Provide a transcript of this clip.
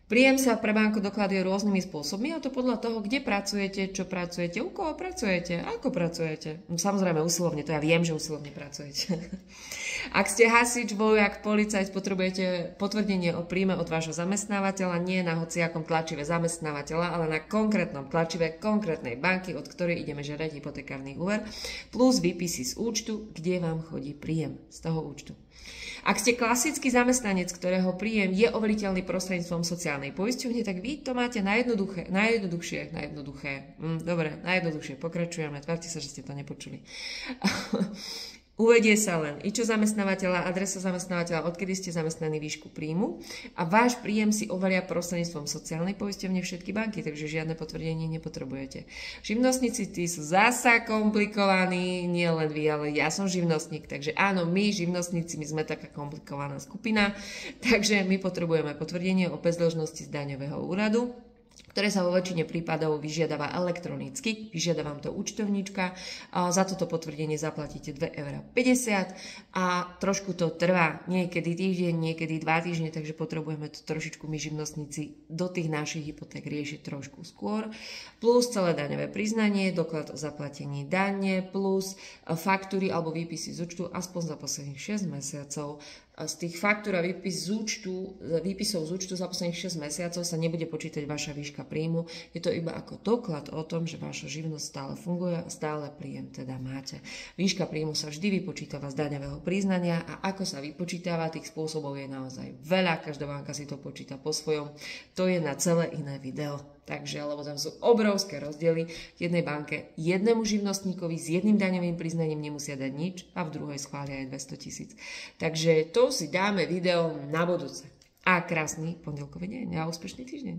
Príjem sa pre banku dokladuje rôznymi spôsobmi a to podľa toho, kde pracujete, čo pracujete, u koho pracujete, ako pracujete. No, samozrejme usilovne, to ja viem, že usilovne pracujete. Ak ste hasič, vojak, policajt, potrebujete potvrdenie o príjme od vášho zamestnávateľa, nie na hociakom tlačive zamestnávateľa, ale na konkrétnom tlačive konkrétnej banky, od ktorej ideme žiadať hypotekárny úver, plus výpisy z účtu, kde vám chodí príjem z toho účtu. Ak ste klasický zamestnanec, ktorého príjem je overiteľný prostredníctvom sociálnej poisťovne, tak vy to máte najjednoduchšie. Pokračujeme, tvárte sa, že ste to nepočuli. Uvedie sa len IČO zamestnávateľa, adresa zamestnávateľa, odkedy ste zamestnaní, výšku príjmu a váš príjem si overia prostredníctvom sociálnej poisťovne všetky banky, takže žiadne potvrdenie nepotrebujete. Živnostníci, tí sú zasa komplikovaní, nie len vy, ale ja som živnostník, takže áno, my živnostníci, my sme taká komplikovaná skupina, takže my potrebujeme potvrdenie o bezdĺžnosti z daňového úradu, ktoré sa vo väčšine prípadov vyžiadava elektronicky, vyžiada vám to účtovníčka, za toto potvrdenie zaplatíte 2,50 € a trošku to trvá, niekedy týždeň, niekedy 2 týždne, takže potrebujeme to trošičku my živnostníci do tých našich hypoték riešiť trošku skôr, plus celé daňové priznanie, doklad o zaplatení dane, plus faktúry alebo výpisy z účtu aspoň za posledných 6 mesiacov. Z tých faktúr a výpisov z účtu za posledných 6 mesiacov sa nebude počítať vaša výška príjmu. Je to iba ako doklad o tom, že vaša živnosť stále funguje a stále príjem teda máte. Výška príjmu sa vždy vypočítava z daňového priznania a ako sa vypočítava, tých spôsobov je naozaj veľa. Každá banka si to počíta po svojom. To je na celé iné video. Takže, lebo tam sú obrovské rozdiely. V jednej banke jednému živnostníkovi s jedným daňovým priznaním nemusia dať nič a v druhej schvália aj 200 000. Takže to si dáme video na budúce. A krásny pondelkový deň a úspešný týždeň.